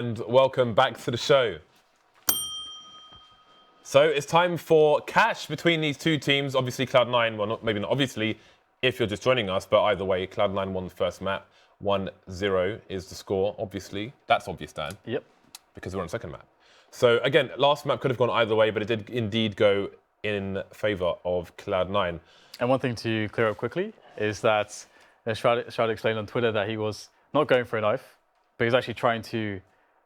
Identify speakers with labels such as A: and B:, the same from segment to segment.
A: And welcome back to the show. So it's time for cash between these two teams. Obviously Cloud9, well maybe not obviously if you're just joining us, but either way Cloud9 won the first map. 1-0 is the score, obviously. That's obvious, Dan.
B: Yep.
A: Because we're on the second map. So again, last map could have gone either way, but it did indeed go in favour of Cloud9.
B: And one thing to clear up quickly is that Shroud explained on Twitter that he was not going for a knife, but he was actually trying to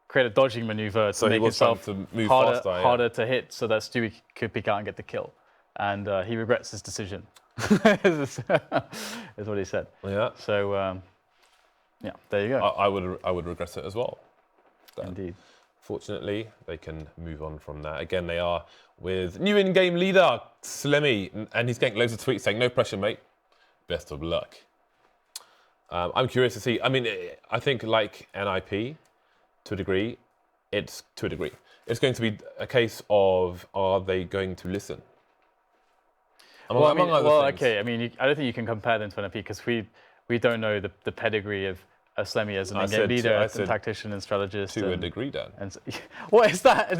B: create a dodging maneuver to make himself harder to hit so that Stewie could pick out and get the kill. And he regrets his decision, is what he said.
A: Yeah.
B: So, yeah, there you go.
A: I would regret it as well.
B: Indeed.
A: Fortunately, they can move on from that. Again, they are with new in-game leader, Slemmy, and he's getting loads of tweets saying, no pressure, mate. Best of luck. I'm curious to see. I mean, I think like NIP, to a degree, it's going to be a case of, are they going to listen?
B: Okay. I mean, I don't think you can compare them to NIP because we don't know the pedigree of Slemmy as an in-game leader, as a tactician and strategist.
A: To a degree, Dan.
B: And what is that?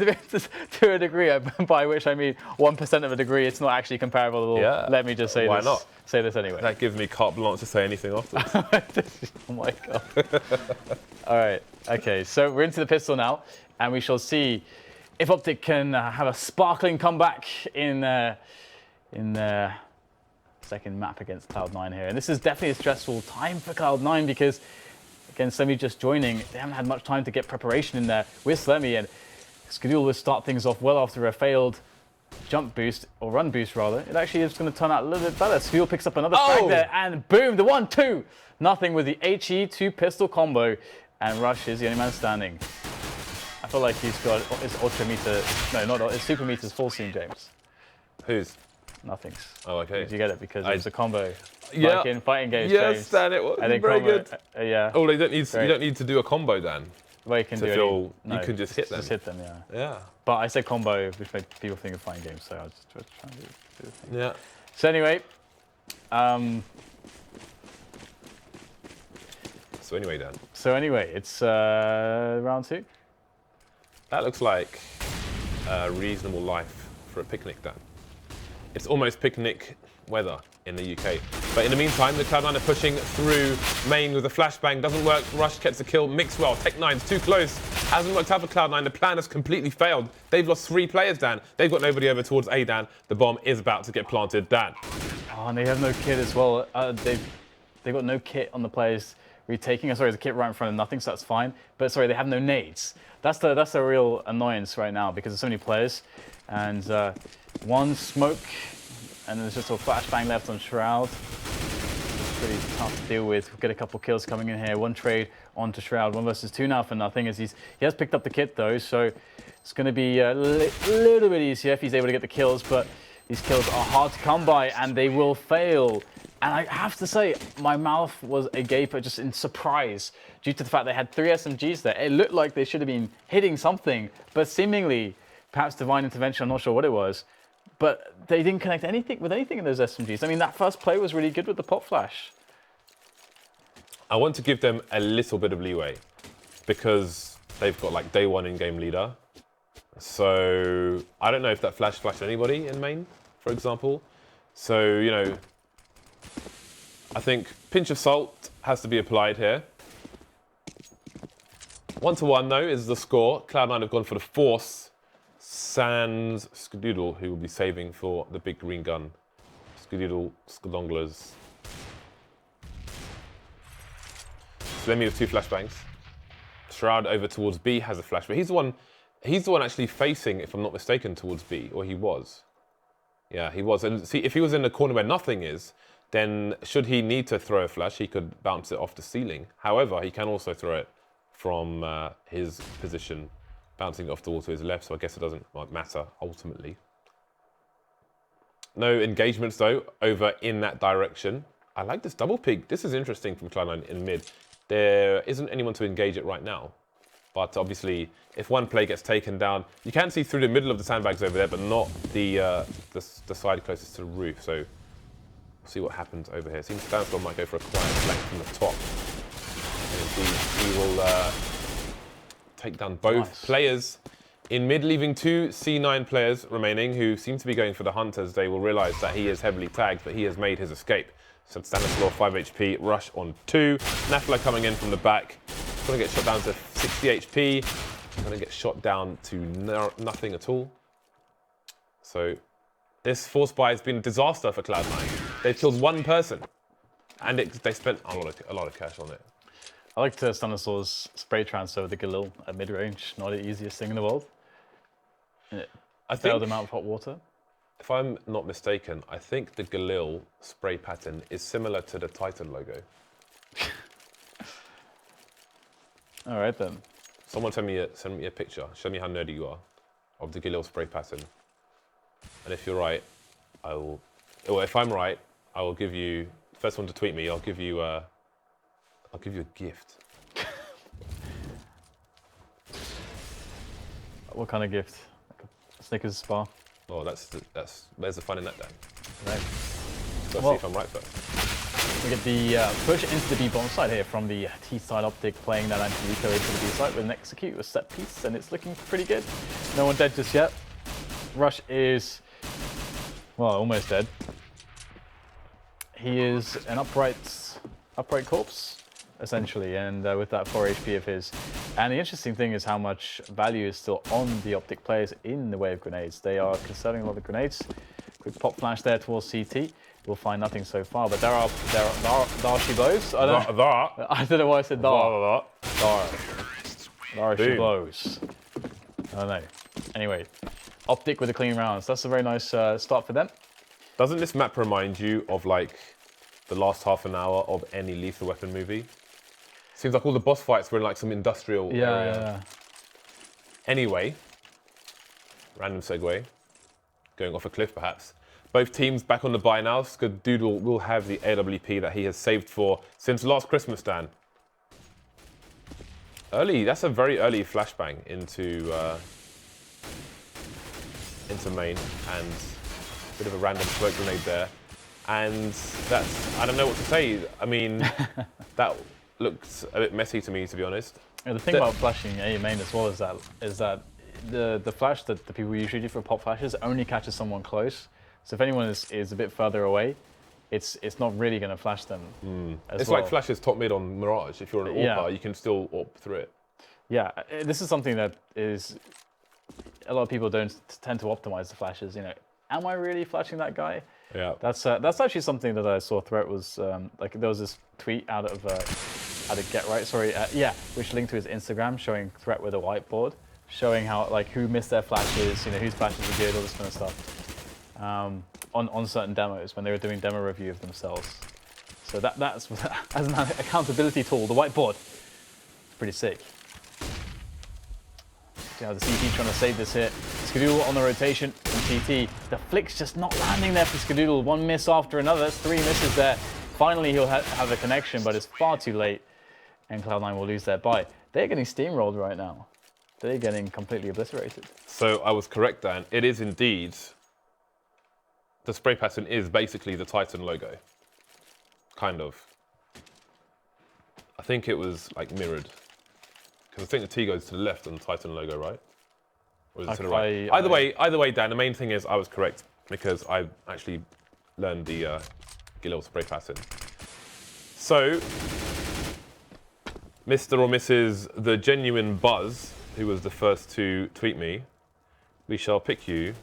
B: To a degree, by which I mean 1% of a degree. It's not actually comparable. Yeah. Let me just say
A: Why not?
B: Say this anyway.
A: That gives me carte blanche to say anything afterwards.
B: Oh my god. All right. Okay. So we're into the pistol now, and we shall see if Optic can have a sparkling comeback in the second map against Cloud9 here. And this is definitely a stressful time for Cloud9 because, again, Slemmy just joining. They haven't had much time to get preparation in there with Slemmy, and Skadoodle will start things off well after a failed jump boost, or run boost rather. It actually is going to turn out a little bit better. Skadoodle picks up another frag there, and boom, the 1-2. Nothing with the HE2 pistol combo, and Rush is the only man standing. I feel like he's got his ultra meter, no, not his super meter's full soon, James.
A: Whose?
B: Nothing's.
A: Oh, okay.
B: Did you get it? Because it's a combo.
A: Yeah.
B: Like in fighting games.
A: Yes, Dan, it was very good.
B: Yeah.
A: Oh, you don't need to do a combo, Dan.
B: Well, you can do
A: you can just hit them.
B: Just hit them, yeah.
A: Yeah.
B: But I said combo, which made people think of fighting games, so I was just trying to do the thing.
A: Yeah.
B: So anyway,
A: Dan.
B: So anyway, it's round 2.
A: That looks like a reasonable life for a picnic, Dan. It's almost picnic weather in the UK. But in the meantime, the Cloud9 are pushing through main with a flashbang. Doesn't work. Rush gets a kill. Mixwell. Tech9's too close. Hasn't worked out for Cloud9. The plan has completely failed. They've lost 3 players, Dan. They've got nobody over towards A, Dan. The bomb is about to get planted, Dan.
B: Oh, and they have no kit as well. They've got no kit on the players retaking. Sorry, the kit right in front of nothing, so that's fine. But sorry, they have no nades. That's the real annoyance right now because there's so many players. And one smoke, and there's just a flashbang left on Shroud. It's pretty tough to deal with. We'll get a couple kills coming in here. One trade onto Shroud. 1 versus 2 now for nothing. As he has picked up the kit though, so it's going to be a little bit easier if he's able to get the kills. But these kills are hard to come by, and they will fail. And I have to say, my mouth was agape just in surprise due to the fact they had 3 SMGs there. It looked like they should have been hitting something, but seemingly, perhaps divine intervention, I'm not sure what it was, but they didn't connect with anything in those SMGs. I mean, that first play was really good with the pop flash.
A: I want to give them a little bit of leeway because they've got like day 1 in-game leader. So I don't know if that flashed anybody in main, for example. So, you know, I think pinch of salt has to be applied here. 1-1 though is the score. Cloud9 have gone for the force. Sans Skadoodle, who will be saving for the big green gun. Skadoodle, Skadonglers. Slemmy with 2 flashbangs. Shroud over towards B has a flashbang. He's the one actually facing, if I'm not mistaken, towards B, or he was. Yeah, he was. And see, if he was in the corner where nothing is, then should he need to throw a flash, he could bounce it off the ceiling. However, he can also throw it from his position, bouncing it off the wall to his left, so I guess it doesn't matter, ultimately. No engagements, though, over in that direction. I like this double peek. This is interesting from Cloud9 in mid. There isn't anyone to engage it right now. But obviously, if one play gets taken down, you can see through the middle of the sandbags over there, but not the side closest to the roof. So we'll see what happens over here. Seems Stanislaw might go for a quiet flank from the top. And indeed, he will take down both players. In mid, leaving 2 C9 players remaining who seem to be going for the hunters. They will realize that he is heavily tagged, but he has made his escape. So Stanislaw, 5 HP, rush on 2. NAF-FLY coming in from the back. Going to get shot down to 60 HP. Going to get shot down to nothing at all. So this force buy has been a disaster for Cloud9. They've killed 1 person, and they spent a lot of cash on it.
B: I liked Stanislaw's spray transfer with the Galil at mid-range. Not the easiest thing in the world. I failed him out of hot water.
A: If I'm not mistaken, I think the Galil spray pattern is similar to the Titan logo.
B: All right then.
A: Someone send me a picture. Show me how nerdy you are of the Galil spray pattern. And if you're right, I will. Or if I'm right, I will give you. First one to tweet me, I'll give you a gift.
B: What kind of gift? Like a Snickers bar?
A: Oh, where's the fun in that then?
B: Right.
A: Let's see if I'm right first.
B: We get the push into the B bomb side here from the T side Optic, playing that anti-eco into the B side with an execute, a set piece, and it's looking pretty good. No one dead just yet. Rush is, well, almost dead. He is an upright corpse, essentially, and with that 4 HP of his. And the interesting thing is how much value is still on the Optic players in the way of grenades. They are conserving a lot of grenades. Quick pop flash there towards CT. We'll find nothing so far, but there are shibos. I don't know why I said dar. There are shibos. I don't know. Anyway, Optic with the clean rounds. That's a very nice start for them.
A: Doesn't this map remind you of like the last half an hour of any Lethal Weapon movie? Seems like all the boss fights were in like some industrial area.
B: Yeah.
A: Anyway, random segue, going off a cliff perhaps. Both teams back on the buy now. Skadoodle will have the AWP that he has saved for since last Christmas, Dan. That's a very early flashbang into main, and a bit of a random smoke grenade there. And that's, I don't know what to say. I mean, that looks a bit messy to me, to be honest.
B: Yeah, the thing about flashing A main as well is that the flash that the people usually do for pop flashes only catches someone close. So if anyone is a bit further away, it's not really going to flash them.
A: It's like flashes top mid on Mirage. If you're an AWP, you can still AWP through it. Yeah,
B: this is something that is, a lot of people don't tend to optimize the flashes. You know, am I really flashing that guy?
A: Yeah.
B: That's actually something that I saw throughout was like there was this tweet out of Get Right, which linked to his Instagram showing threat with a whiteboard, showing how like who missed their flashes, you know, whose flashes are good, all this kind of stuff, on certain demos when they were doing demo review of themselves. So that's as an accountability tool, the whiteboard. It's pretty sick. Yeah, the CT trying to save this hit. Skadoodle on the rotation from CT. The flick's just not landing there for Skadoodle. One miss after another. That's 3 misses there. Finally, he'll have a connection, but it's far too late. And Cloud9 will lose their buy. They're getting steamrolled right now. They're getting completely obliterated.
A: So I was correct, Dan. It is indeed, the spray pattern is basically the Titan logo. Kind of. I think it was like mirrored. Because I think the T goes to the left on the Titan logo, right? Or is it to the right? Either way, Dan, the main thing is I was correct because I actually learned the Galil spray pattern. So, Mr. or Mrs. The Genuine Buzz, who was the first to tweet me, we shall pick you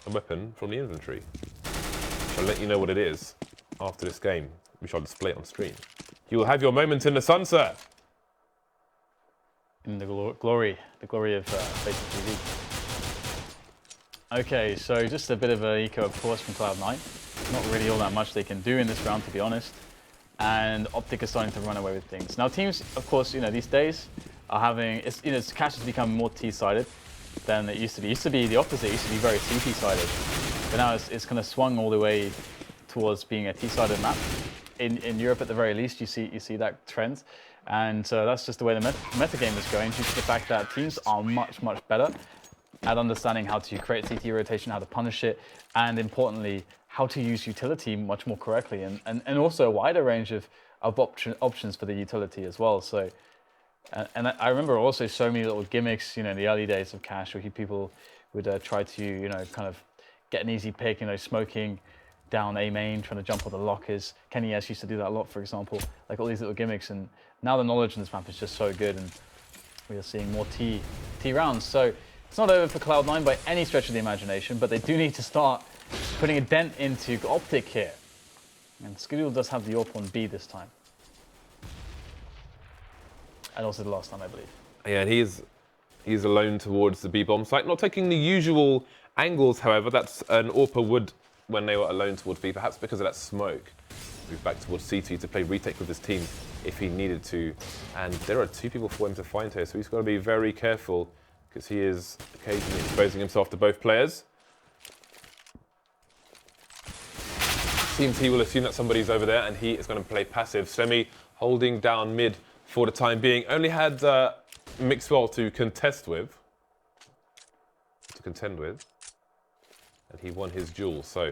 A: a weapon from the inventory. I'll let you know what it is after this game. We shall display it on screen. You will have your moment in the sun, sir.
B: In the glory of FACEIT TV. Okay, so just a bit of an eco, of course, from Cloud9. Not really all that much they can do in this round, to be honest. And Optic is starting to run away with things. Now, teams, of course, you know, these days are having, cash has become more T-sided than it used to be. It used to be the opposite. It used to be very CT-sided. But now it's kind of swung all the way towards being a T-sided map. In Europe, at the very least, you see that trend. And that's just the way the meta game is going, due to the fact that teams are much, much better at understanding how to create CT rotation, how to punish it, and importantly, how to use utility much more correctly, and also a wider range of options for the utility as well. So And I remember also so many little gimmicks, in the early days of Cash, where people would try to, kind of get an easy pick, smoking down A main, trying to jump on the lockers. Cañellas used to do that a lot, for example, like all these little gimmicks. And now the knowledge in this map is just so good, and we are seeing more T rounds. So it's not over for Cloud9 by any stretch of the imagination, but they do need to start putting a dent into Optic here. And Skadoodle does have the AWP on B this time. And also the last time, I believe.
A: Yeah, and he's alone towards the B bomb site, not taking the usual angles. However, that's an AWPer would when they were alone towards B, perhaps because of that smoke. Move back towards CT to play retake with his team if he needed to. And there are 2 people for him to find here, so he's got to be very careful because he is occasionally exposing himself to both players. Seems he will assume that somebody's over there, and he is going to play passive. Slemmy holding down mid for the time being. Only had mixwell to contend with. And he won his duel. So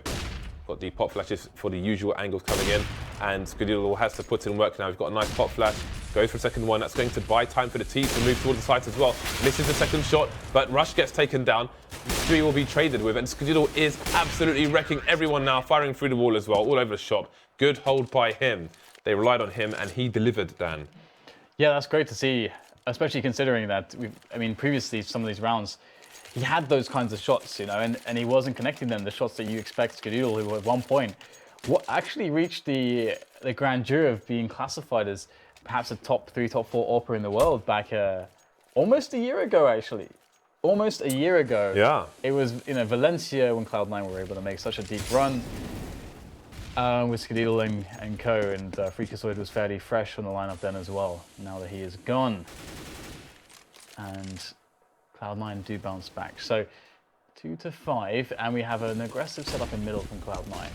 A: got the pop flashes for the usual angles coming in. And Skadoodle has to put in work now. We've got a nice pop flash. Goes for a second one. That's going to buy time for the T to move towards the site as well. Misses the second shot, but Rush gets taken down. Stewie will be traded with, and Skadoodle is absolutely wrecking everyone now, firing through the wall as well, all over the shop. Good hold by him. They relied on him, and he delivered, Dan.
B: Yeah, that's great to see, especially considering that, previously, some of these rounds, he had those kinds of shots, and he wasn't connecting them, the shots that you expect Skadoodle, who at one point actually reached the grandeur of being classified as perhaps a top 3, top 4 AWPer in the world back almost a year ago, actually. Almost a year ago.
A: Yeah.
B: It was, Valencia when Cloud9 were able to make such a deep run with Skadoodle and co, and Freakazoid was fairly fresh on the lineup then as well, now that he is gone. And Cloud9 do bounce back. So 2-5, and we have an aggressive setup in middle from Cloud9,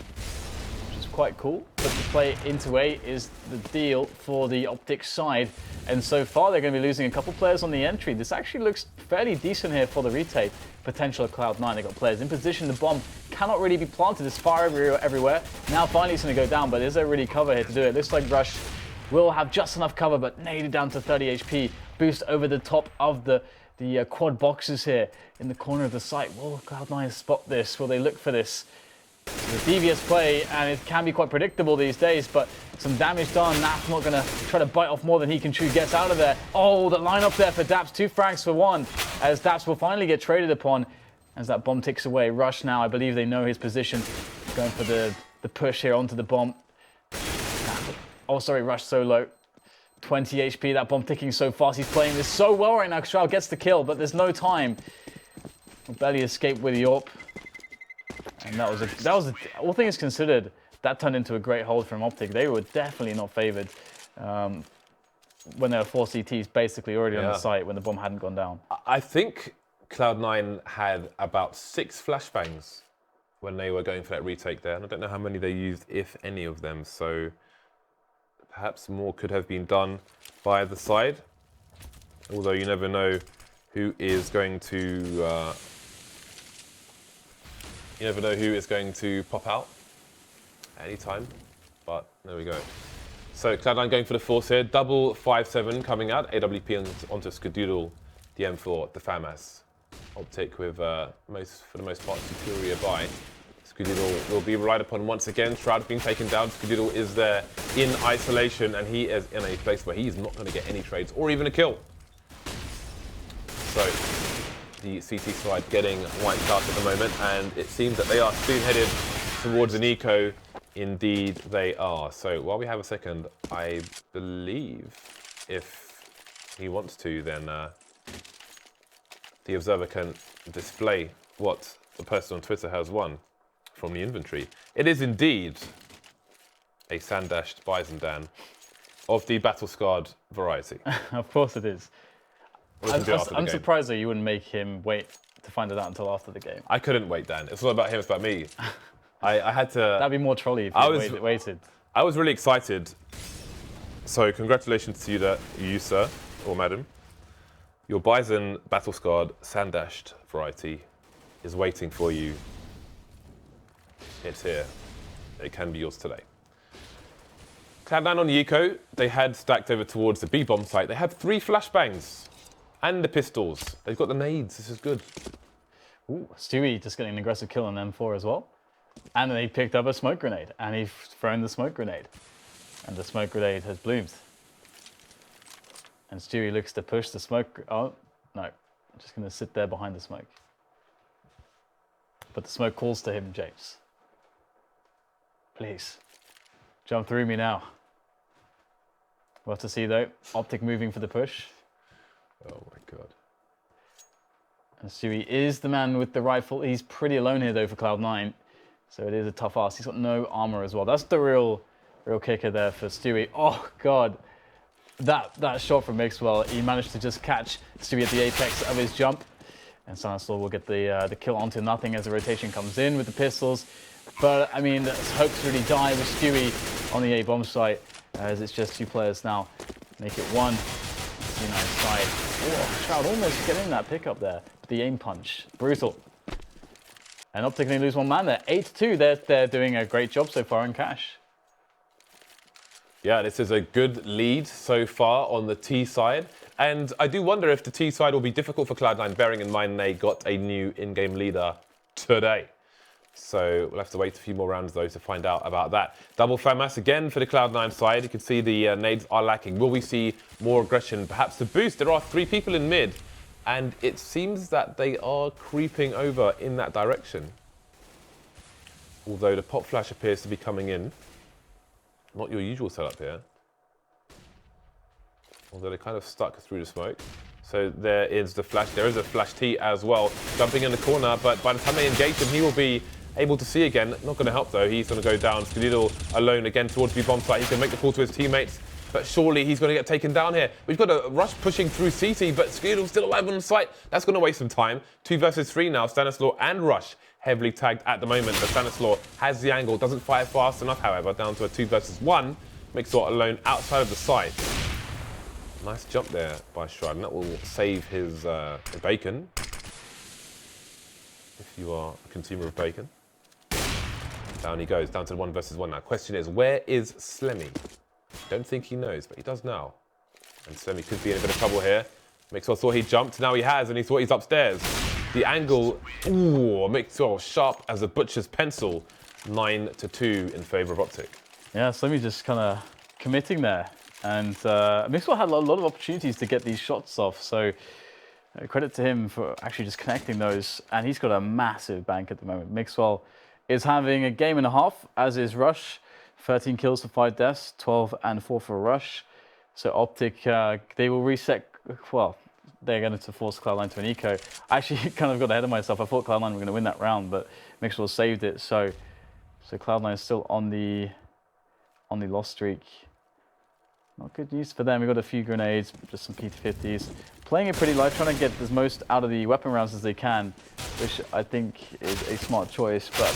B: which is quite cool. But to play into A is the deal for the Optic side. And so far, they're going to be losing a couple players on the entry. This actually looks fairly decent here for the retake potential of Cloud9. They've got players in position. The bomb cannot really be planted. It's fire everywhere. Now finally it's going to go down, but is there really cover here to do it? Looks like Rush will have just enough cover, but naded down to 30 HP. Boost over the top of the quad boxes here in the corner of the site. Will Cloud9 spot this? Will they look for this? It's a devious play, and it can be quite predictable these days, but some damage done. NAF not going to try to bite off more than he can chew. Gets out of there. Oh, the lineup there for daps. 2 frags for 1, as daps will finally get traded upon as that bomb ticks away. Rush now, I believe they know his position. Going for the push here onto the bomb. Oh, sorry, Rush so low. 20 HP, that bomb ticking so fast. He's playing this so well right now. Shroud gets the kill, but there's no time. Barely escaped with the AWP. And that was all things considered, that turned into a great hold from Optic. They were definitely not favored when there were 4 CTs basically already on the site when the bomb hadn't gone down.
A: I think Cloud9 had about 6 flashbangs when they were going for that retake there. And I don't know how many they used, if any of them. So perhaps more could have been done by the side. Although you never know who is going to pop out anytime, but there we go. So Cloud9 going for the force here, double 5-7 coming out, AWP onto Skadoodle, the M4, the FAMAS. Optic with, for the most part, superior buy. Skadoodle will be relied upon once again, Shroud being taken down, Skadoodle is there in isolation, and he is in a place where he's not going to get any trades or even a kill. So the CT side getting wiped out at the moment, and it seems that they are soon headed towards an eco. Indeed they are. So while we have a second, I believe if he wants to, then the observer can display what the person on Twitter has won from the inventory. It is indeed a sand-dashed Bison Dan of the battle-scarred variety.
B: Of course it is. I'm surprised that you wouldn't make him wait to find it out until after the game.
A: I couldn't wait, Dan. It's not about him, it's about me. I had to...
B: That'd be more trolly if you waited.
A: I was really excited. So congratulations to you, sir, or madam. Your Bison battle-scarred, sand-dashed variety is waiting for you. It's here. It can be yours today. Cloud9 on the eco, they had stacked over towards the B-bomb site. They had 3 flashbangs and the pistols. They've got the nades. This is good.
B: Ooh, Stewie just getting an aggressive kill on M4 as well. And then he picked up a smoke grenade, and he's thrown the smoke grenade. And the smoke grenade has bloomed. And Stewie looks to push the smoke. Oh, no. I'm just going to sit there behind the smoke. But the smoke calls to him, James. Please, jump through me now. We'll have to see, though. Optic moving for the push.
A: Oh, my God.
B: And Stewie is the man with the rifle. He's pretty alone here, though, for Cloud9. So it is a tough ask. He's got no armor as well. That's the real kicker there for Stewie. Oh, God. That shot from Mixwell, he managed to just catch Stewie at the apex of his jump. And Stanislaw will get the kill onto nothing as the rotation comes in with the pistols. But, I mean, hopes really die with Stewie on the A-bomb site, as it's just 2 players now. Make it 1. C9 side. Oh, Shroud almost getting that pickup there. The aim punch. Brutal. And Optic only lose 1 man there. 8-2. They're doing a great job so far in cash.
A: Yeah, this is a good lead so far on the T side. And I do wonder if the T side will be difficult for Cloud9, bearing in mind they got a new in-game leader today. So we'll have to wait a few more rounds, though, to find out about that. Double FAMAS again for the Cloud9 side. You can see the nades are lacking. Will we see more aggression? Perhaps to boost. There are 3 people in mid, and it seems that they are creeping over in that direction. Although the pop flash appears to be coming in. Not your usual setup here. Although they're kind of stuck through the smoke. So there is the flash. There is a flash T as well, jumping in the corner. But by the time they engage him, he will be able to see again. Not going to help, though. He's going to go down. Skadoodle alone again towards the bomb site. He can make the call to his teammates. But surely he's going to get taken down here. We've got a rush pushing through CT, but Skadoodle's still alive on the site. That's going to waste some time. 2 versus 3 now. Stanislaw and Rush heavily tagged at the moment. But Stanislaw has the angle. Doesn't fire fast enough, however. Down to a 2 versus 1. Mixwell alone outside of the site. Nice jump there by Shroud, and that will save his bacon. If you are a consumer of bacon. Down he goes, down to the 1 versus 1 now. Question is, where is Slemmy? Don't think he knows, but he does now. And Slemmy could be in a bit of trouble here. Mixwell thought he jumped, now he has, and he thought he's upstairs. The angle, ooh, Mixwell sharp as a butcher's pencil. 9-2 in favour of Optic.
B: Yeah, Slemmy just kind of committing there. And Mixwell had a lot of opportunities to get these shots off, so credit to him for actually just connecting those. And he's got a massive bank at the moment. Mixwell is having a game and a half, as is Rush. 13 kills for 5 deaths, 12 and 4 for Rush. So Optic, they will reset, well, they're going to force Cloud9 to an eco. I actually kind of got ahead of myself. I thought Cloud9 were going to win that round, but Mixwell saved it. So Cloud9 is still on the loss streak. Not good news for them. We've got a few grenades, just some P250s. Playing it pretty light, trying to get as most out of the weapon rounds as they can, which I think is a smart choice, but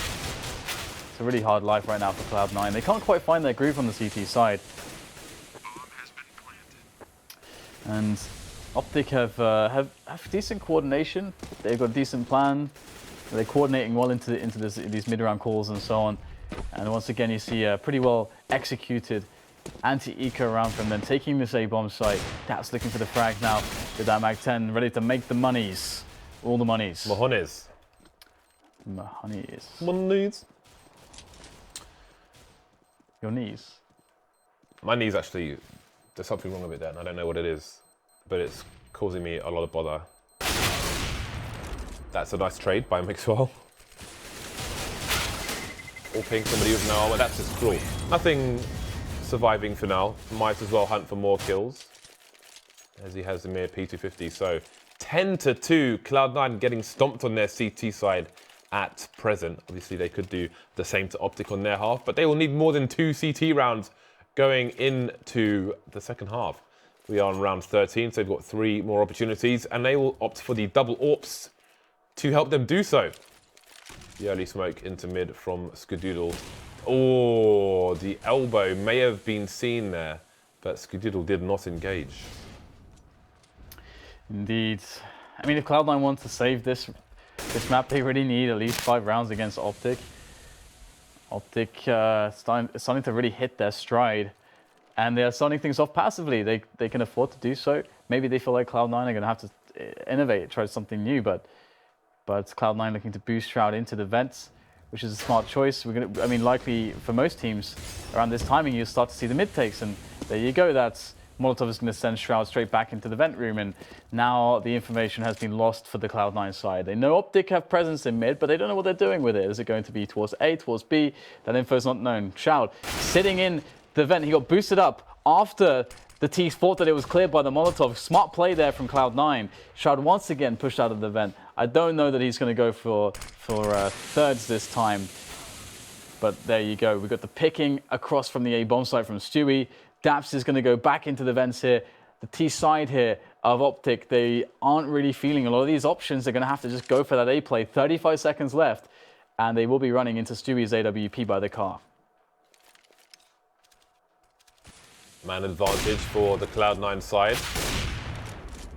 B: it's a really hard life right now for Cloud9. They can't quite find their groove on the CT side. And Optic have decent coordination. They've got a decent plan. They're coordinating well into these mid-round calls and so on. And once again, you see a pretty well executed anti-eco round from them, taking this A-bomb site. That's looking for the frag now with that Mag 10, ready to make the monies. All the monies.
A: Mahones.
B: Monies. Your knees.
A: My knees actually, there's something wrong with it there, and I don't know what it is, but it's causing me a lot of bother. That's a nice trade by Mixwell. All pink, somebody with no armor, that's just cruel. Nothing surviving for now. Might as well hunt for more kills, as he has the mere P250. So 10-2, Cloud9 getting stomped on their CT side at present. Obviously, they could do the same to Optic on their half, but they will need more than 2 CT rounds going into the second half. We are on round 13, so they've got 3 more opportunities, and they will opt for the double AWPs to help them do so. The early smoke into mid from Skadoodle. Oh, the elbow may have been seen there, but Skadoodle did not engage.
B: Indeed. I mean, if Cloud9 wants to save this map, they really need at least 5 rounds against Optic. Optic starting to really hit their stride. And they are starting things off passively. They can afford to do so. Maybe they feel like Cloud9 are going to have to innovate, try something new, but Cloud9 looking to boost Shroud into the vents, which is a smart choice. I mean, likely for most teams around this timing, you'll start to see the mid takes, and there you go. That's Molotov is going to send Shroud straight back into the vent room, and now the information has been lost for the Cloud9 side. They know Optic have presence in mid, but they don't know what they're doing with it. Is it going to be towards A, towards B? That info is not known. Shroud sitting in the vent. He got boosted up after the T thought that it was cleared by the Molotov. Smart play there from Cloud9. Shroud once again pushed out of the vent. I don't know that he's going to go for thirds this time. But there you go. We've got the picking across from the A bomb site from Stewie. daps is going to go back into the vents here. The T side here of Optic, they aren't really feeling a lot of these options. They're going to have to just go for that A play. 35 seconds left. And they will be running into Stewie's AWP by the car.
A: Man advantage for the Cloud9 side.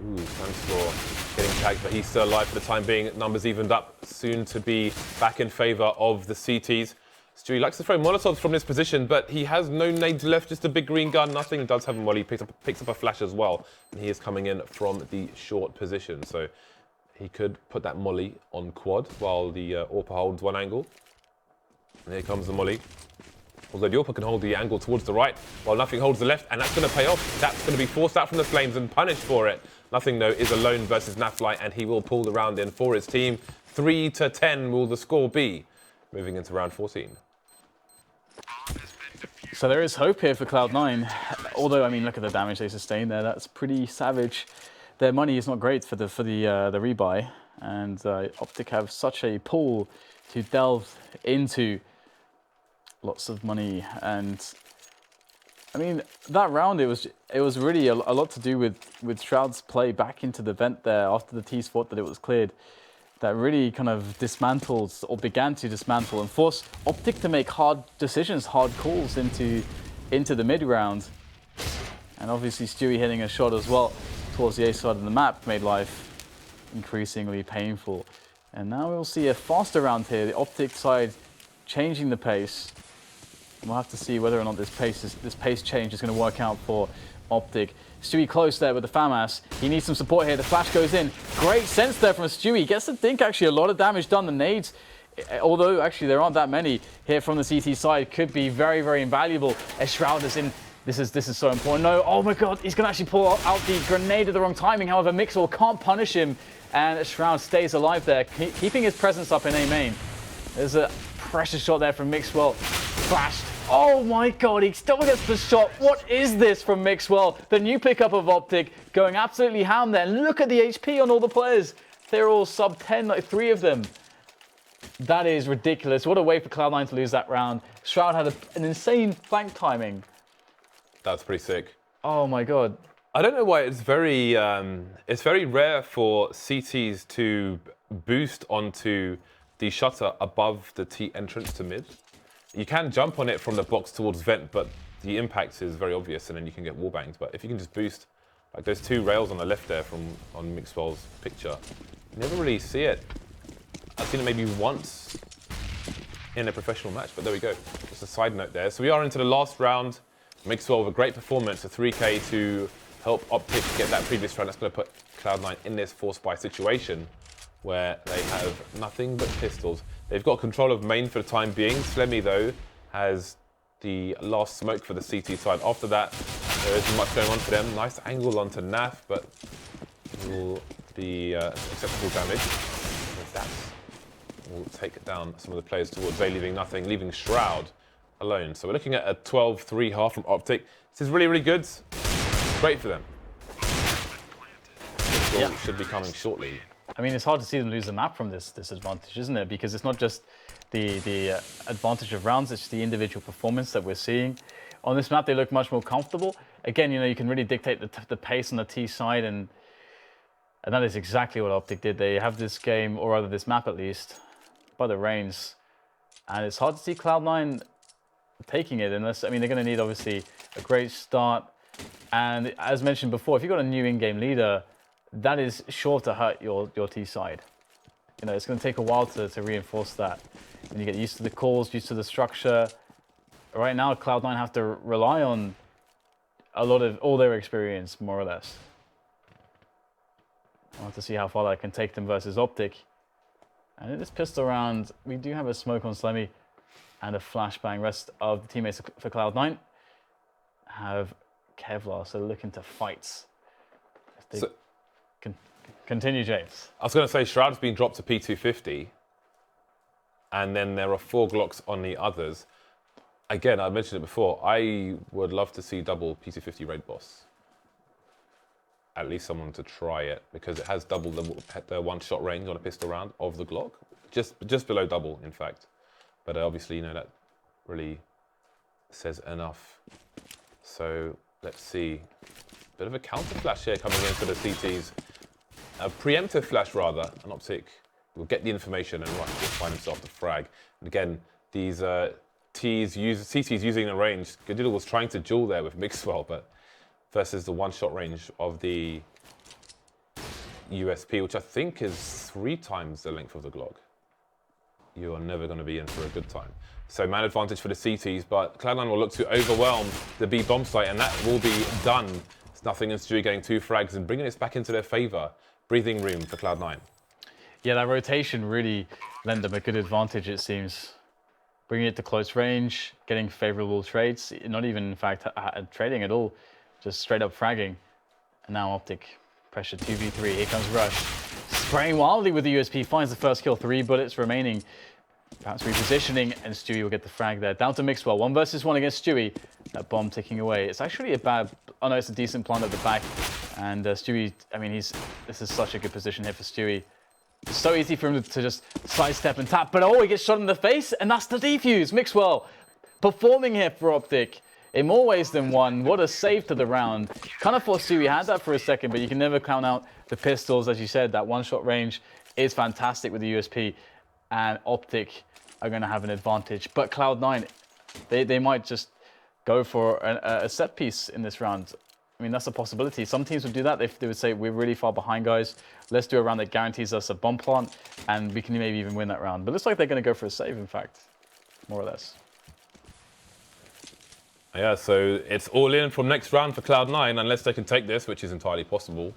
A: Ooh, Stanislaw getting tagged, but he's still alive for the time being. Numbers evened up, soon to be back in favor of the CTs. Stewie likes to throw Molotovs from this position, but he has no nades left, just a big green gun. Nothing does have a molly. Picks up a flash as well, and he is coming in from the short position. So he could put that molly on quad while the AWPer holds one angle. And here comes the molly. Although the AWPer can hold the angle towards the right, while Nothing holds the left, and that's going to pay off. That's going to be forced out from the flames and punished for it. Nothing, though, is alone versus NAF-FLY, and he will pull the round in for his team. 3-10 will the score be, moving into round 14.
B: So there is hope here for Cloud9. Although, I mean, look at the damage they sustained there. That's pretty savage. Their money is not great for the rebuy, and Optic have such a pool to delve into. Lots of money, and I mean that round it was really a lot to do with Shroud's play back into the vent there after the T thought that it was cleared. That really kind of dismantled or began to dismantle and force Optic to make hard decisions, hard calls into the mid round. And obviously Stewie hitting a shot as well towards the A side of the map made life increasingly painful. And now we'll see a faster round here. The Optic side changing the pace. We'll have to see whether or not this pace change is going to work out for Optic. Stewie close there with the FAMAS. He needs some support here. The flash goes in. Great sense there from Stewie. Gets to think actually a lot of damage done. The nades, although actually there aren't that many here from the CT side, could be very, very invaluable. As Shroud is in. This is so important. No, oh my God, he's going to actually pull out the grenade at the wrong timing. However, mixwell can't punish him, and Shroud stays alive there, keeping his presence up in A main. There's a precious shot there from mixwell. Flashed. Oh my God, he still gets the shot. What is this from mixwell? The new pickup of Optic going absolutely ham there. Look at the HP on all the players. They're all sub 10, like 3 of them. That is ridiculous. What a way for Cloud9 to lose that round. Shroud had an insane flank timing.
A: That's pretty sick.
B: Oh my God.
A: I don't know why it's very rare for CTs to boost onto the shutter above the T entrance to mid. You can jump on it from the box towards vent, but the impact is very obvious, and then you can get wallbangs. But if you can just boost, like those 2 rails on the left there on mixwell's picture, you never really see it. I've seen it maybe once in a professional match, but there we go. Just a side note there. So we are into the last round. mixwell with a great performance, a 3K to help Optic get that previous round. That's going to put Cloud9 in this forced buy situation where they have nothing but pistols. They've got control of main for the time being. Slemmy, though, has the last smoke for the CT side. After that, there isn't much going on for them. Nice angle onto NAF, but will be acceptable damage. That will take down some of the players towards A, leaving nothing, leaving Shroud alone. So we're looking at a 12-3 half from Optic. This is really, really good. Great for them. This goal should be coming shortly.
B: I mean, it's hard to see them lose the map from this advantage, isn't it? Because it's not just the advantage of rounds, it's the individual performance that we're seeing. On this map, they look much more comfortable. Again, you know, you can really dictate the pace on the T side, and that is exactly what Optic did. They have this game, or rather this map at least, by the reins. And it's hard to see Cloud9 taking it unless, I mean, they're going to need, obviously, a great start. And as mentioned before, if you've got a new in-game leader, that is sure to hurt your T side. You know, it's going to take a while to reinforce that. And you get used to the calls, used to the structure. Right now, Cloud9 have to rely on a lot of all their experience, more or less. I want to see how far that can take them versus Optic. And in this pistol round, we do have a smoke on Slemmy and a flashbang. Rest of the teammates for Cloud9 have Kevlar, so looking to fight. So, continue, James.
A: I was going to say Shroud's been dropped to P250, and then there are 4 Glocks on the others. Again, I mentioned it before, I would love to see double P250 raid boss. At least someone to try it, because it has double the one-shot range on a pistol round of the Glock. Just below double, in fact. But obviously, you know, that really says enough. So let's see. Bit of a counter flash here coming in for the CTs. A preemptive flash, rather. An Optic will get the information and rush to find himself the frag. And again, these CTs using the range. Skadoodle was trying to duel there with mixwell, but versus the one-shot range of the USP, which I think is 3 times the length of the Glock. You are never going to be in for a good time. So man advantage for the CTs, but Cloud9 will look to overwhelm the B bomb site, and that will be done. It's nothing and Stewie getting 2 frags and bringing this back into their favor. Breathing room for Cloud9.
B: Yeah, that rotation really lent them a good advantage, it seems. Bringing it to close range, getting favorable trades, not even, in fact, trading at all, just straight up fragging. And now Optic, pressure 2v3, here comes Rush. Spraying wildly with the USP, finds the first kill, 3 bullets remaining. Perhaps repositioning, and Stewie will get the frag there. Down to mixwell, 1 versus 1 against Stewie. That bomb ticking away. It's actually a bad, oh no, it's a decent plant at the back. And Stewie, I mean, this is such a good position here for Stewie. It's so easy for him to just sidestep and tap, but oh, he gets shot in the face, and that's the defuse. Mixwell performing here for Optic in more ways than one. What a save to the round. Kind of thought Stewie had that for a second, but you can never count out the pistols. As you said, that one-shot range is fantastic with the USP, and Optic are going to have an advantage. But Cloud9, they might just go for a set piece in this round. I mean, that's a possibility. Some teams would do that. They would say, we're really far behind, guys. Let's do a round that guarantees us a bomb plant, and we can maybe even win that round. But it looks like they're going to go for a save, in fact, more or less.
A: Yeah, so it's all in from next round for Cloud9, unless they can take this, which is entirely possible.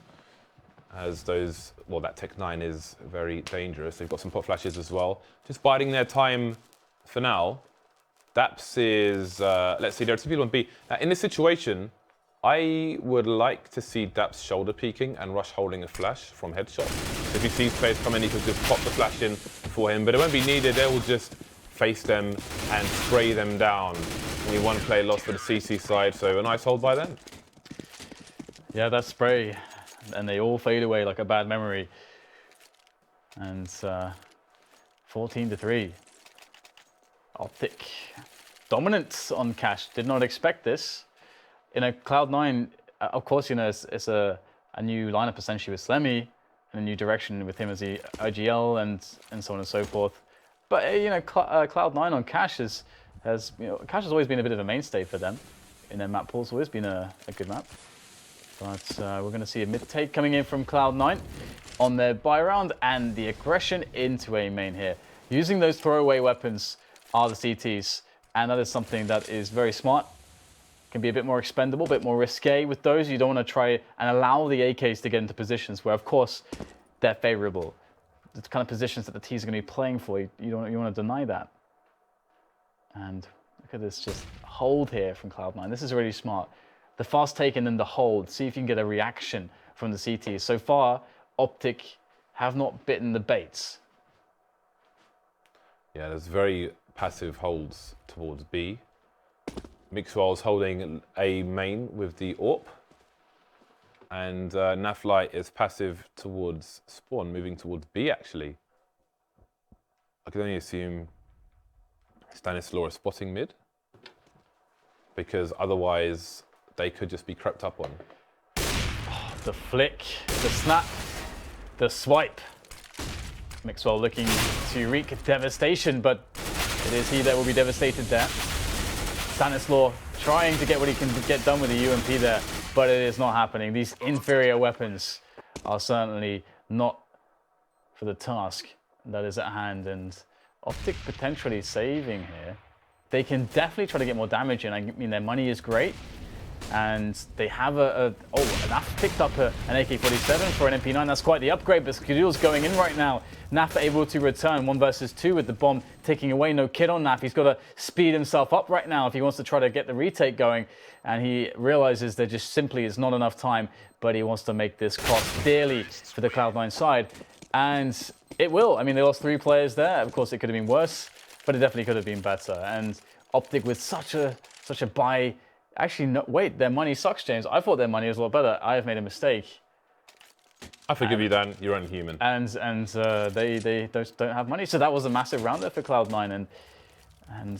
A: As those, well, that Tech 9 is very dangerous. They've got some pot flashes as well. Just biding their time for now. Daps is, let's see, there are 2 people on B. Now, in this situation, I would like to see Daps shoulder peeking and Rush holding a flash from headshot. So if he sees players come in, he could just pop the flash in for him, but it won't be needed. They will just face them and spray them down. Only 1 play lost for the CC side, so a nice hold by them.
B: Yeah, that spray, and they all fade away like a bad memory. And 14-3. Optic dominant on cash. Did not expect this. In a Cloud9, of course, you know, it's a new lineup essentially with Slemmy, and a new direction with him as the IGL and so on and so forth. But you know, Cloud9 on cash has cash has always been a bit of a mainstay for them in their map pools. Always been a good map. But we're going to see a mid take coming in from Cloud9 on their buy round, and the aggression into a main here. Using those throwaway weapons are the CTs, and that is something that is very smart. Can be a bit more expendable, a bit more risque with those. You don't want to try and allow the AKs to get into positions where, of course, they're favorable. The kind of positions that the T's are going to be playing for, you want to deny that. And look at this just hold here from Cloud9. This is really smart. The fast take and then the hold. See if you can get a reaction from the CTs. So far, Optic have not bitten the baits. Yeah,
A: there's very passive holds towards B. Mixwell's holding a main with the AWP. And NAF-FLY is passive towards spawn, moving towards B actually. I can only assume Stanislaw is spotting mid, because otherwise they could just be crept up on.
B: Oh, the flick, the snap, the swipe. Mixwell looking to wreak devastation, but it is he that will be devastated there. Stanislaw trying to get what he can get done with the UMP there, but it is not happening. These inferior weapons are certainly not for the task that is at hand, and Optic potentially saving here. They can definitely try to get more damage in. I mean, their money is great, And they have an NAF picked up an AK-47 for an MP9. That's quite the upgrade, but Skadoodle's going in right now. NAF able to return 1 versus 2 with the bomb taking away. No kid on NAF. He's got to speed himself up right now if he wants to try to get the retake going. And he realizes there just simply is not enough time, but he wants to make this cost dearly for the Cloud9 side. And it will. I mean, they lost 3 players there. Of course, it could have been worse, but it definitely could have been better. And Optic with such a buy. Actually, no, wait, their money sucks, James. I thought their money was a lot better. I have made a mistake.
A: I forgive you, Dan. You're unhuman.
B: And they don't have money. So that was a massive round there for Cloud9. And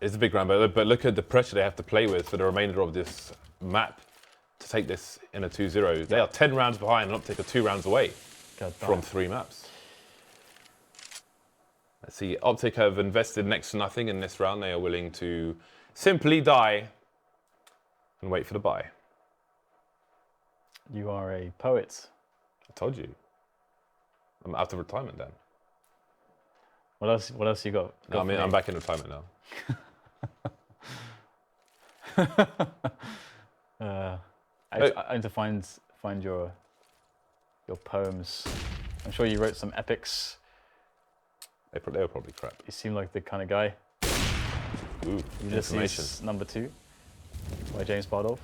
A: it's a big round, but look at the pressure they have to play with for the remainder of this map to take this in a 2-0. They are 10 rounds behind and Optic are 2 rounds away from 3 maps. Let's see, Optic have invested next to nothing in this round. They are willing to simply die and wait for the buy.
B: You are a poet.
A: I told you. I'm out of retirement, Dan.
B: What else you got?
A: No, I mean, I'm back in retirement now.
B: I need to find your poems. I'm sure you wrote some epics.
A: They were probably crap.
B: You seem like the kind of guy.
A: Ooh, information.
B: Number 2 by James Bardolph.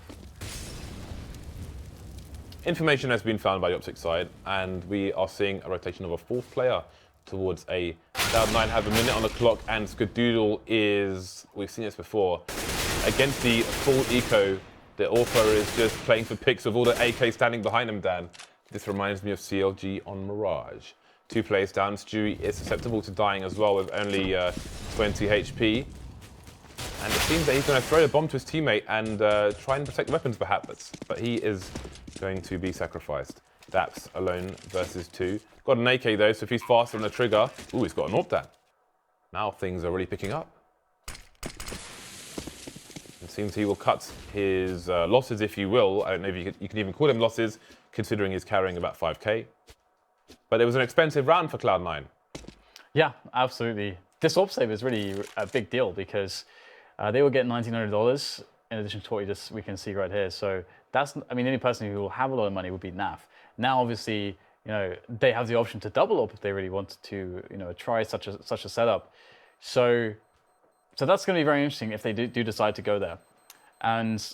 A: Information has been found by the Optic side, and we are seeing a rotation of a 4th player towards a Cloud9 have a minute on the clock, and Skadoodle is, we've seen this before, against the full eco. The Orpha is just playing for picks with all the AK standing behind him, Dan. This reminds me of CLG on Mirage. 2 players down. Stewie is susceptible to dying as well with only 20 HP. And it seems that he's going to throw the bomb to his teammate and try and protect weapons perhaps. But he is going to be sacrificed. Daps alone versus 2. Got an AK though, so if he's faster on the trigger. Ooh, he's got an AWP down. Now things are really picking up. It seems he will cut his losses, if you will. I don't know if you can even call them losses, considering he's carrying about 5k. But it was an expensive round for Cloud9.
B: Yeah, absolutely. This AWP save is really a big deal because they will get $1,900 in addition to what we can see right here. So that's, I mean, any person who will have a lot of money would be NAF. Now, obviously, you know, they have the option to double up if they really wanted to, you know, try such a setup. So that's going to be very interesting if they do decide to go there. And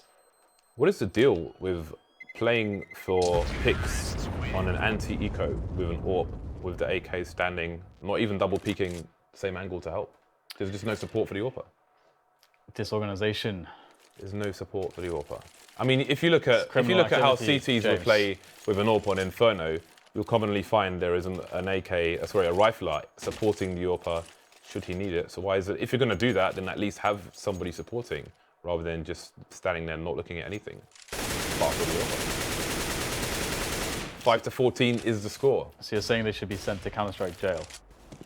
A: what is the deal with playing for picks on an anti-eco with an AWP, with the AK standing, not even double peeking the same angle to help? There's just no support for the AWPer.
B: Disorganization.
A: There's no support for the AWPer. I mean, if you look at how CTs will play with an AWP on Inferno, you'll commonly find there is a rifler supporting the AWPer should he need it. So why is it, if you're going to do that, then at least have somebody supporting rather than just standing there not looking at anything. Apart from the AWPer. 5-14 is the score.
B: So you're saying they should be sent to Counter-Strike jail?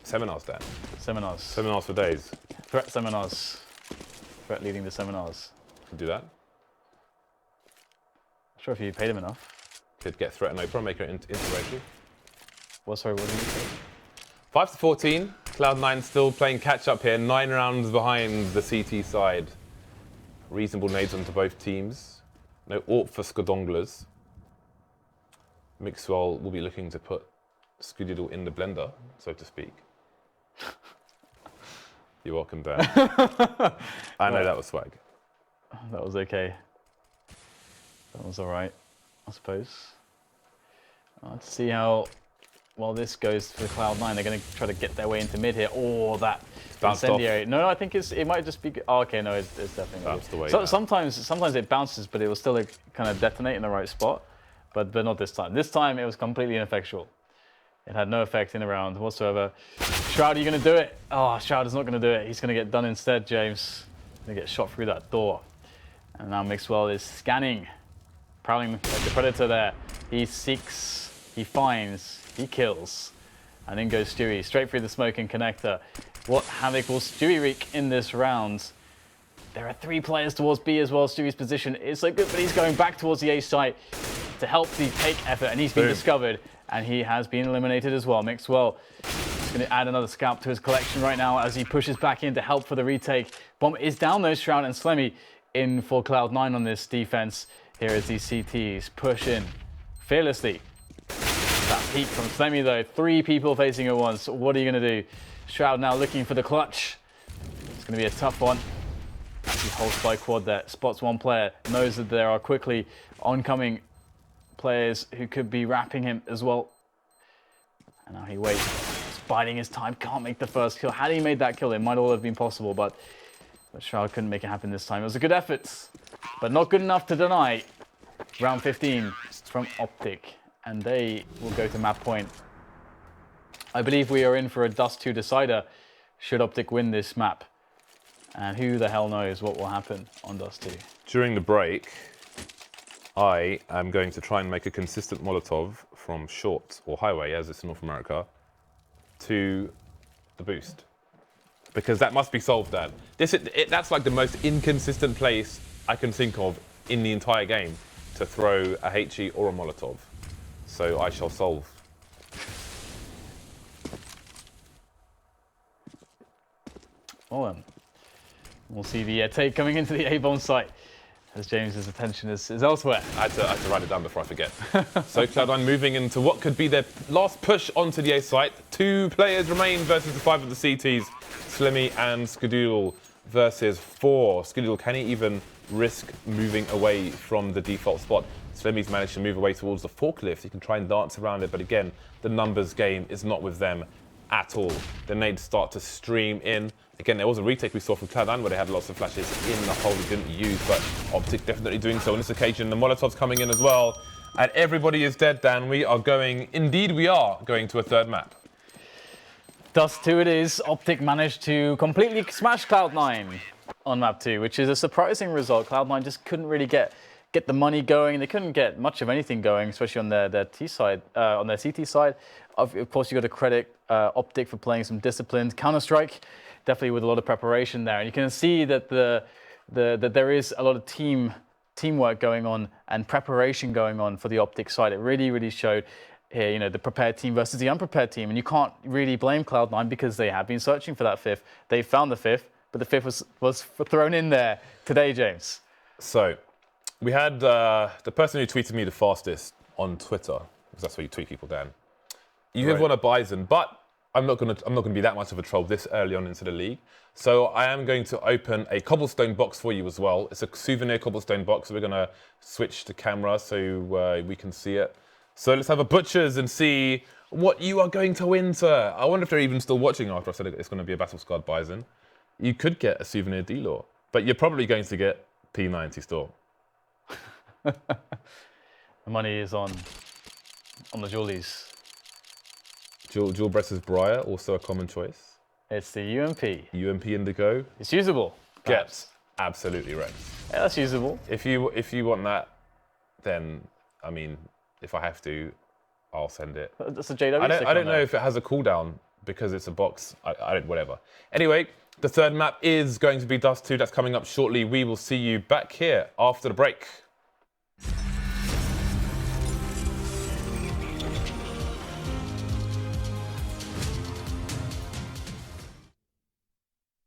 A: Seminars, Dan.
B: Seminars.
A: Seminars for days.
B: Threat seminars. Threat leading the seminars.
A: Could do that.
B: Not sure if you paid him enough.
A: Could get threat and Oprah, make it interracial.
B: What did you say?
A: 5-14. Cloud9 still playing catch up here. 9 rounds behind the CT side. Reasonable nades onto both teams. No AWP for Skadoodlers. Mixwell will be looking to put Skadoodle in the blender, so to speak. You're welcome, Dan. I know that was swag.
B: That was okay. That was all right, I suppose. Let's see how well this goes for Cloud9. They're going to try to get their way into mid here. Oh, that incendiary. No, I think it might just be. Oh, okay, no, it's definitely.
A: That's the way.
B: So, sometimes it bounces, but it will still kind of detonate in the right spot. But not this time. This time it was completely ineffectual. It had no effect in the round whatsoever. Shroud, are you going to do it? Oh, Shroud is not going to do it. He's going to get done instead, James. Going to get shot through that door. And now Mixwell is scanning, prowling like the predator there. He seeks, he finds, he kills. And in goes Stewie, straight through the smoke and connector. What havoc will Stewie wreak in this round? There are 3 players towards B as well. Stewie's position is so good, but he's going back towards the A site to help the take effort, and he's been discovered, and he has been eliminated as well. Mixwell is going to add another scalp to his collection right now as he pushes back in to help for the retake. Bomb is down though, Shroud, and Slemmy in for Cloud9 on this defense. Here as these CTs push in fearlessly. That peek from Slemmy though, 3 people facing at once. What are you going to do? Shroud now looking for the clutch. It's going to be a tough one. As he holds by quad there, spots one player, knows that there are quickly oncoming players who could be wrapping him as well. And now he waits, just biding his time, can't make the first kill. Had he made that kill, it might all have been possible, but Shroud couldn't make it happen this time. It was a good effort, but not good enough to deny round 15 from Optic. And they will go to map point. I believe we are in for a Dust 2 decider should Optic win this map. And who the hell knows what will happen on Dust 2.
A: During the break, I am going to try and make a consistent Molotov from short or highway, as it's in North America, to the boost. Because that must be solved, Dan. That's like the most inconsistent place I can think of in the entire game to throw a HE or a Molotov. So I shall solve.
B: Well, we'll see the take coming into the A-bomb site as James's attention is elsewhere.
A: I had to write it down before I forget. So Cloud9 moving into what could be their last push onto the A site. 2 players remain versus the 5 of the CTs. Slemmy and Skadoodle versus 4. Skadoodle, can he even risk moving away from the default spot? Slemmy's managed to move away towards the forklift. He can try and dance around it, but again, the numbers game is not with them at all. The nades start to stream in. Again, there was a retake we saw from Cloud9 where they had lots of flashes in the hole they didn't use, but Optic definitely doing so on this occasion. The Molotov's coming in as well. And everybody is dead, Dan. We are going to a third map.
B: Dust 2 it is. Optic managed to completely smash Cloud9 on map 2, which is a surprising result. Cloud9 just couldn't really get the money going. They couldn't get much of anything going, especially on their T side, on their CT side. Of course, you got to credit Optic for playing some disciplined Counter-Strike, definitely with a lot of preparation there. And you can see that that there is a lot of teamwork going on and preparation going on for the Optic side. It really, really showed here, you know, the prepared team versus the unprepared team. And you can't really blame Cloud9 because they have been searching for that 5th. They found the 5th, but the 5th was thrown in there today, James.
A: So we had the person who tweeted me the fastest on Twitter, because that's where you tweet people, Dan. You have won a Bison, but I'm not gonna be that much of a troll this early on into the league. So I am going to open a cobblestone box for you as well. It's a souvenir cobblestone box. So we're gonna switch the camera so we can see it. So let's have a butchers and see what you are going to win, sir. I wonder if they're even still watching after I said it's going to be a battle scarred Bison. You could get a souvenir D-Law, but you're probably going to get P90 store.
B: The money is on the Julies.
A: Dual Breast's Briar, also a common choice.
B: It's the UMP.
A: UMP Indigo.
B: It's usable.
A: Gets absolutely wrecked.
B: Yeah, that's usable.
A: If you want that, then I mean, if I have to, I'll send it.
B: That's a JW.
A: I don't know if it has a cooldown because it's a box. I don't, whatever. Anyway, the third map is going to be Dust 2. That's coming up shortly. We will see you back here after the break.